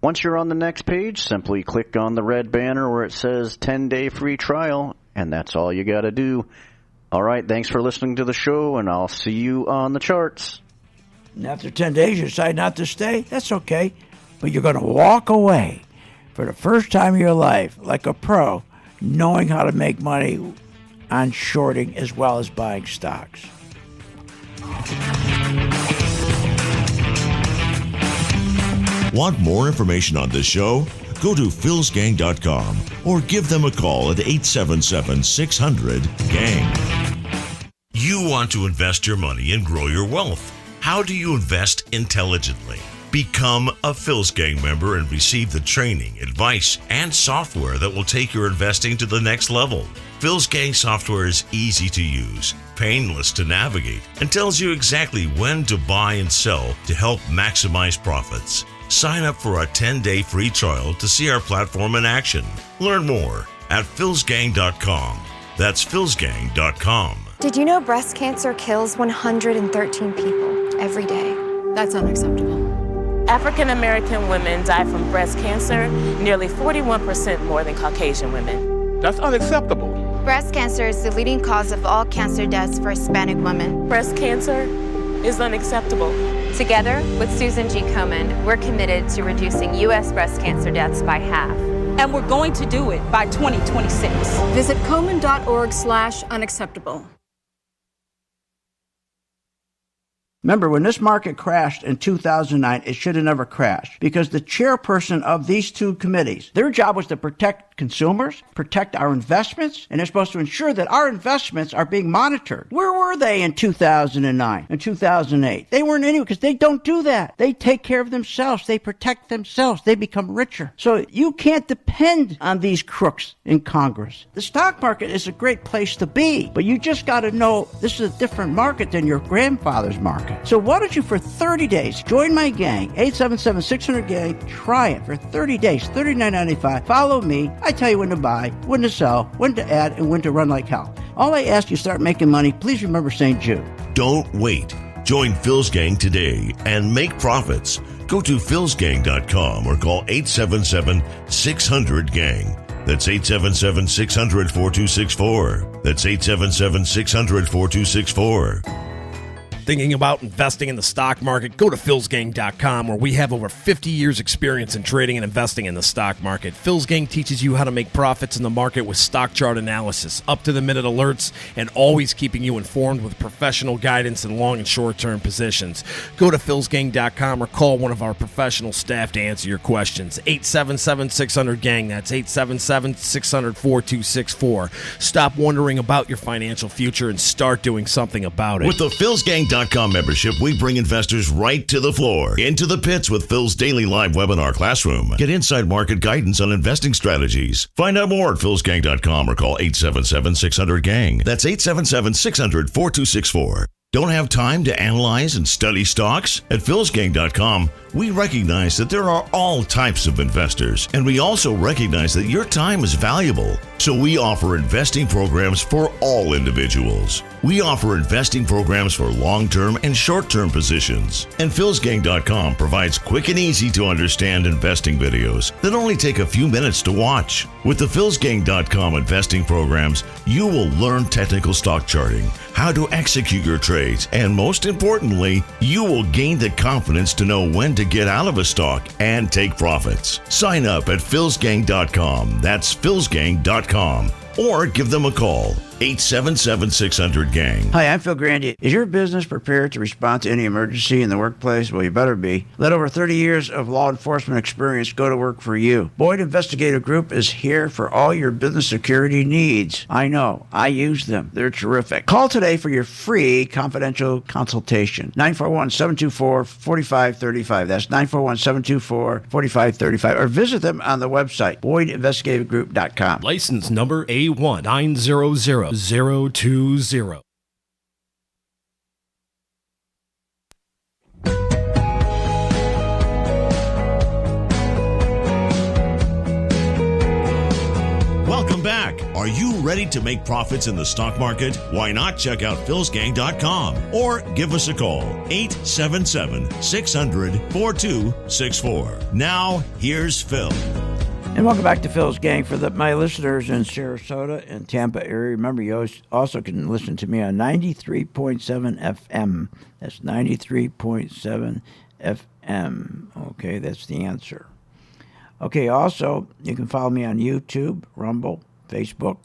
Once you're on the next page, simply click on the red banner where it says 10-day free trial, and that's all you got to do. All right, thanks for listening to the show, and I'll see you on the charts. And after 10 days, you decide not to stay, that's okay. But you're going to walk away for the first time in your life like a pro, knowing how to make money on shorting as well as buying stocks. Want more information on this show? Go to philsgang.com or give them a call at 877-600-GANG. You want to invest your money and grow your wealth. How do you invest intelligently? Become a Phil's Gang member and receive the training, advice, and software that will take your investing to the next level. Phil's Gang software is easy to use, painless to navigate, and tells you exactly when to buy and sell to help maximize profits. Sign up for a 10-day free trial to see our platform in action. Learn more at philsgang.com. That's philsgang.com. Did you know breast cancer kills 113 people every day? That's unacceptable. African American women die from breast cancer nearly 41% more than Caucasian women. That's unacceptable. Breast cancer is the leading cause of all cancer deaths for Hispanic women. Breast cancer is unacceptable. Together with Susan G. Komen, we're committed to reducing U.S. breast cancer deaths by half. And we're going to do it by 2026. Visit Komen.org/unacceptable. Remember, when this market crashed in 2009, it should have never crashed because the chairperson of these two committees, their job was to protect consumers, protect our investments, and they're supposed to ensure that our investments are being monitored. Where were they in 2009 and 2008? They weren't anywhere because they don't do that. They take care of themselves. They protect themselves. They become richer. So you can't depend on these crooks in Congress. The stock market is a great place to be, but you just got to know this is a different market than your grandfather's market. So why don't you, for 30 days, join my gang, 877-600-GANG, try it for 30 days, $39.95. Follow me. I tell you when to buy, when to sell, when to add, and when to run like hell. All I ask you, start making money. Please remember St. Jude. Don't wait. Join Phil's Gang today and make profits. Go to philsgang.com or call 877-600-GANG. That's 877-600-4264. That's 877-600-4264. Thinking about investing in the stock market? Go to philsgang.com, where we have over 50 years experience in trading and investing in the stock market. Phil's Gang teaches you how to make profits in the market with stock chart analysis, up-to-the-minute alerts, and always keeping you informed with professional guidance in long and short-term positions. Go to philsgang.com or call one of our professional staff to answer your questions. 877-600-GANG. That's 877-600-4264. Stop wondering about your financial future and start doing something about it. With the philsgang.com membership, we bring investors right to the floor, into the pits with Phil's daily live webinar classroom. Get inside market guidance on investing strategies. Find out more at philsgang.com or call 877-600-GANG. That's 877-600-4264. Don't have time to analyze and study stocks? At philsgang.com, we recognize that there are all types of investors, and we also recognize that your time is valuable. So we offer investing programs for all individuals. We offer investing programs for long-term and short-term positions. And philsgang.com provides quick and easy to understand investing videos that only take a few minutes to watch. With the philsgang.com investing programs, you will learn technical stock charting, how to execute your trades, and most importantly, you will gain the confidence to know when to get out of a stock and take profits. Sign up at philsgang.com. That's philsgang.com. Or give them a call, 877-600-GANG. Hi, I'm Phil Grandy. Is your business prepared to respond to any emergency in the workplace? Well, you better be. Let over 30 years of law enforcement experience go to work for you. Boyd Investigative Group is here for all your business security needs. I know. I use them. They're terrific. Call today for your free confidential consultation. 941-724-4535. That's 941-724-4535. Or visit them on the website, BoydInvestigativeGroup.com. License number A1-900-020. Welcome back. Are you ready to make profits in the stock market? Why not check out philsgang.com or give us a call, 877-600-4264. Now, here's Phil. And welcome back to Phil's Gang. For my listeners in Sarasota and Tampa area, remember you also can listen to me on 93.7 FM. That's 93.7 FM. Okay, that's the answer. Okay, also, you can follow me on YouTube, Rumble, Facebook.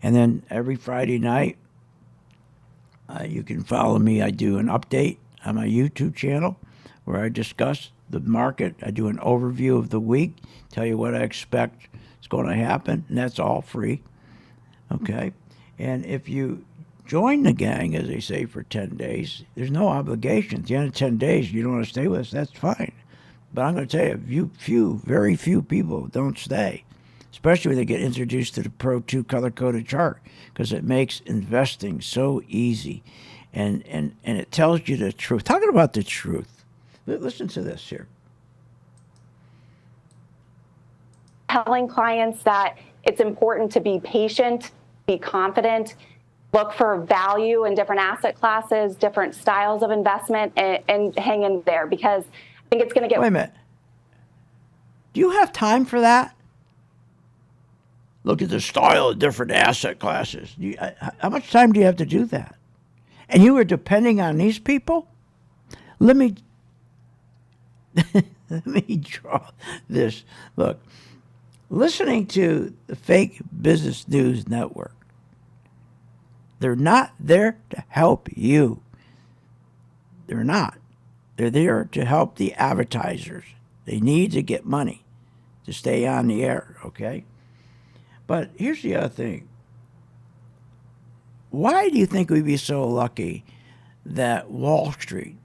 And then every Friday night, you can follow me. I do an update on my YouTube channel where I discuss the market. I do an overview of the week, tell you what I expect is going to happen, and that's all free. Okay? And if you join the gang, as they say, for 10 days, there's no obligation. At the end of 10 days, you don't want to stay with us, that's fine. But I'm going to tell you, very few people don't stay, especially when they get introduced to the Pro 2 color-coded chart, because it makes investing so easy. And it tells you the truth. Talking about the truth. Listen to this here. Telling clients that it's important to be patient, be confident, look for value in different asset classes, different styles of investment, and hang in there, because I think it's going to get... Wait a minute. Do you have time for that? Look at the style of different asset classes. How much time do you have to do that? And you are depending on these people? Let me draw this. Look, listening to the fake business news network, they're not there to help you. They're not. They're there to help the advertisers. They need to get money to stay on the air, okay? But here's the other thing. Why do you think we'd be so lucky that Wall Street,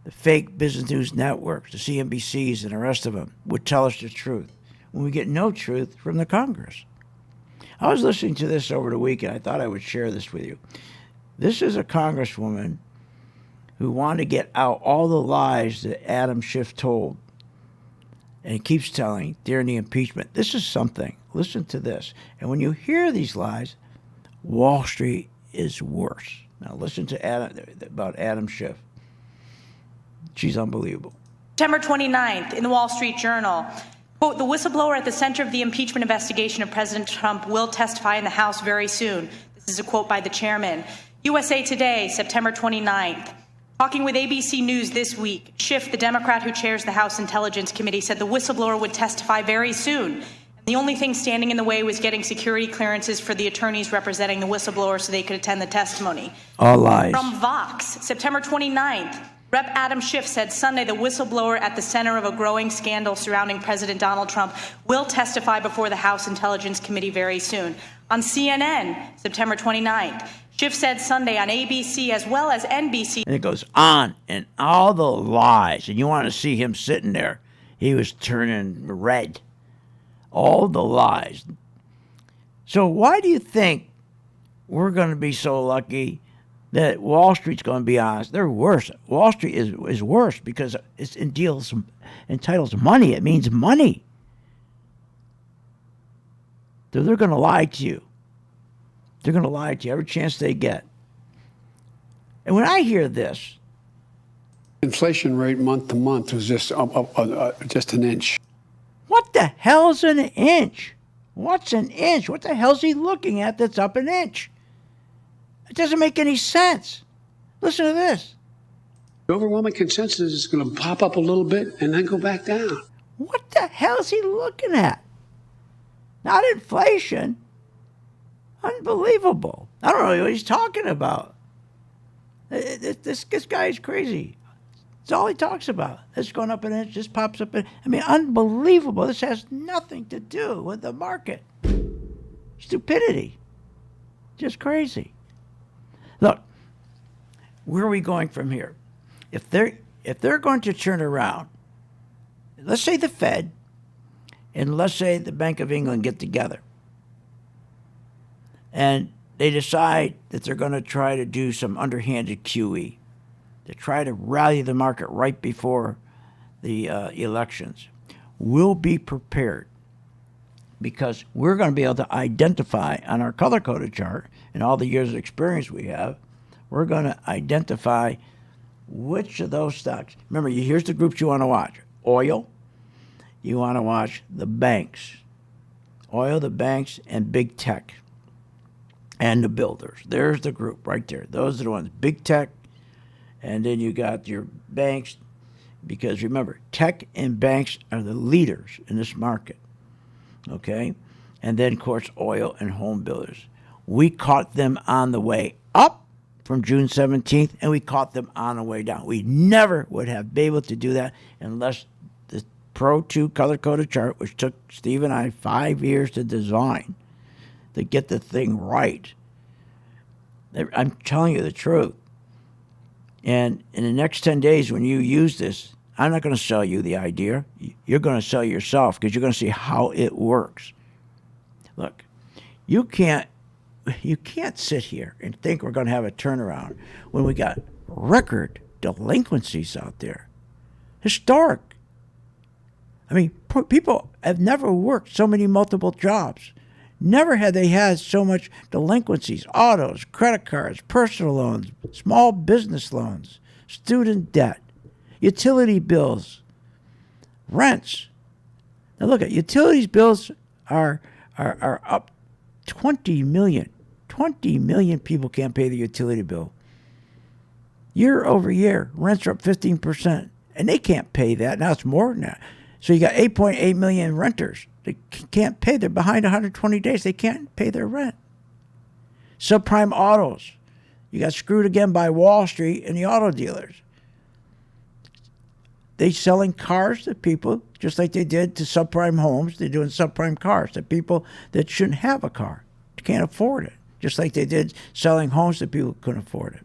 the fake business news networks, the CNBCs and the rest of them would tell us the truth when we get no truth from the Congress? I was listening to this over the weekend. I thought I would share this with you. This is a congresswoman who wanted to get out all the lies that Adam Schiff told and keeps telling during the impeachment. This is something. Listen to this. And when you hear these lies, Wall Street is worse. Now listen to about Adam Schiff. She's unbelievable. September 29th in the Wall Street Journal, quote, the whistleblower at the center of the impeachment investigation of President Trump will testify in the House very soon. This is a quote by the chairman. USA Today, September 29th. Talking with ABC News this week, Schiff, the Democrat who chairs the House Intelligence Committee, said the whistleblower would testify very soon. And the only thing standing in the way was getting security clearances for the attorneys representing the whistleblower so they could attend the testimony. All lies. From Vox, September 29th, Rep. Adam Schiff said Sunday the whistleblower at the center of a growing scandal surrounding President Donald Trump will testify before the House Intelligence Committee very soon. On CNN, September 29th, Schiff said Sunday on ABC as well as NBC. And it goes on and all the lies. And you want to see him sitting there. He was turning red. All the lies. So why do you think we're going to be so lucky that Wall Street's going to be honest? They're worse. Wall Street is worse because it entitles money. It means money. So they're going to lie to you. They're going to lie to you every chance they get. And when I hear this, inflation rate month to month was just an inch. What the hell's an inch? What's an inch? What the hell's he looking at that's up an inch? It doesn't make any sense. Listen to this. The overwhelming consensus is going to pop up a little bit and then go back down. What the hell is he looking at? Not inflation. Unbelievable. I don't know what he's talking about. This guy is crazy. That's all he talks about. This going up an inch, this pops up. I mean, unbelievable. This has nothing to do with the market. Stupidity. Just crazy. Look, where are we going from here? If they're going to turn around, let's say the Fed and let's say the Bank of England get together and they decide that they're going to try to do some underhanded QE to try to rally the market right before the elections. We'll be prepared because we're going to be able to identify on our color-coded chart and all the years of experience we have, we're going to identify which of those stocks. Remember, here's the groups you want to watch. Oil, you want to watch the banks. Oil, the banks, and big tech. And the builders. There's the group right there. Those are the ones. Big tech, and then you got your banks, because remember, tech and banks are the leaders in this market. Okay? And then, of course, oil and home builders. We caught them on the way up from June 17th, and we caught them on the way down. We never would have been able to do that unless the Pro 2 color-coded chart, which took Steve and I 5 years to design, to get the thing right. I'm telling you the truth. And in the next 10 days when you use this, I'm not going to sell you the idea. You're going to sell yourself because you're going to see how it works. Look, you can't sit here and think we're going to have a turnaround when we got record delinquencies out there. Historic. I mean, people have never worked so many multiple jobs. Never had they had so much delinquencies, autos, credit cards, personal loans, small business loans, student debt, utility bills, rents. Now look at utilities bills are up 20 million. 20 million people can't pay the utility bill. Year over year, rents are up 15%, and they can't pay that. Now it's more than that. So you got 8.8 million renters. They can't pay. They're behind 120 days. They can't pay their rent. Subprime autos. You got screwed again by Wall Street and the auto dealers. They're selling cars to people just like they did to subprime homes. They're doing subprime cars to people that shouldn't have a car, can't afford it, just like they did selling homes to people who couldn't afford it.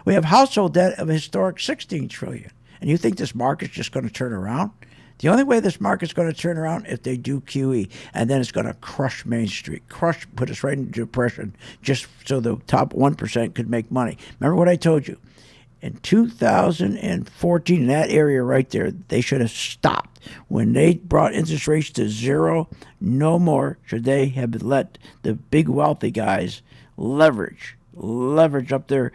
We have household debt of a historic $16 trillion. And you think this market's just going to turn around? The only way this market's going to turn around if they do QE, and then it's going to crush Main Street, put us right into depression, just so the top 1% could make money. Remember what I told you? In 2014, in that area right there, they should have stopped. When they brought interest rates to zero, no more should they have let the big wealthy guys leverage up their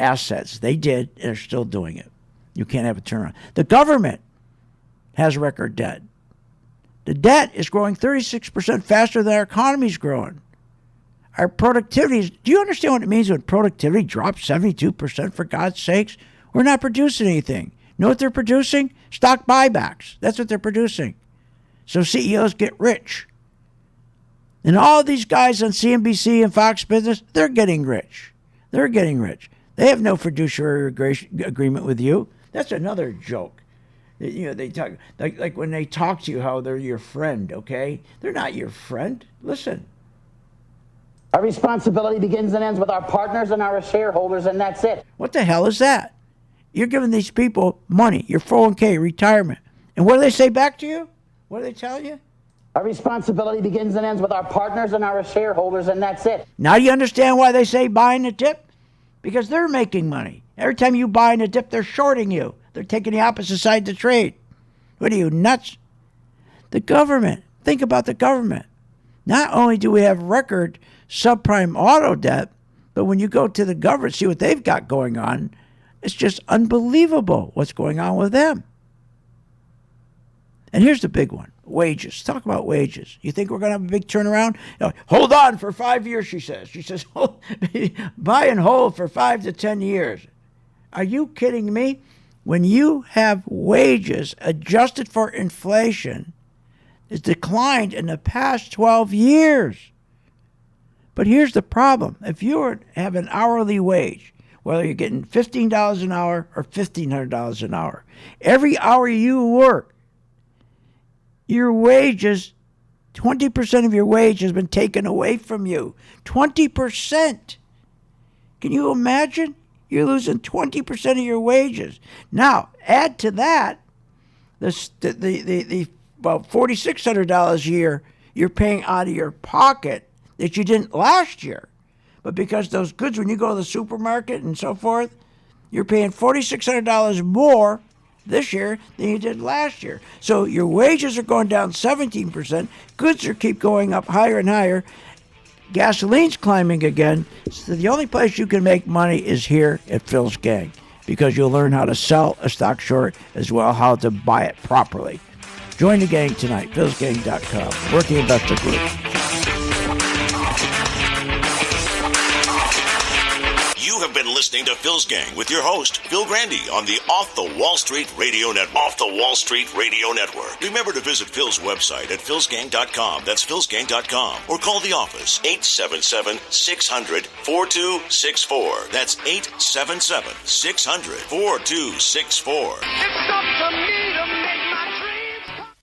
assets. They did, and they're still doing it. You can't have a turnaround. The government has record debt. The debt is growing 36% faster than our economy is growing. Our productivity is, do you understand what it means when productivity drops 72%, for God's sakes? We're not producing anything. You know what they're producing? Stock buybacks. That's what they're producing. So CEOs get rich. And all these guys on CNBC and Fox Business, they're getting rich. They're getting rich. They have no fiduciary agreement with you. That's another joke. You know, they talk like when they talk to you how they're your friend, okay? They're not your friend. Listen. Our responsibility begins and ends with our partners and our shareholders, and that's it. What the hell is that? You're giving these people money, your 401k, retirement. And what do they say back to you? What do they tell you? Our responsibility begins and ends with our partners and our shareholders, and that's it. Now you understand why they say buying the dip? Because they're making money. Every time you buy in a dip, they're shorting you. They're taking the opposite side to trade. What are you, nuts? The government. Think about the government. Not only do we have record subprime auto debt, but when you go to the government, see what they've got going on, it's just unbelievable what's going on with them. And here's the big one, wages. Talk about wages. You think we're going to have a big turnaround? You know, hold on for 5 years, she says. She says, buy and hold for 5 to 10 years. Are you kidding me? When you have wages adjusted for inflation, it's declined in the past 12 years. But here's the problem. If you have an hourly wage, whether you're getting $15 an hour or $1,500 an hour, every hour you work, your wages, 20% of your wage has been taken away from you. 20%. Can you imagine? You're losing 20% of your wages. Now, add to that the $4,600 a year you're paying out of your pocket that you didn't last year. But because those goods, when you go to the supermarket and so forth, you're paying $4,600 more this year than you did last year. So your wages are going down 17%. Goods are keep going up higher and higher. Gasoline's climbing again. So the only place you can make money is here at Phil's Gang, because you'll learn how to sell a stock short as well how to buy it properly. Join the gang tonight, philsgang.com. Working Investor Group. You have been listening to Phil's Gang with your host, Phil Grandy, on the Off the Wall Street Radio Network. Off the Wall Street Radio Network. Remember to visit Phil's website at philsgang.com. That's philsgang.com. Or call the office, 877-600-4264. That's 877-600-4264. It's up to me.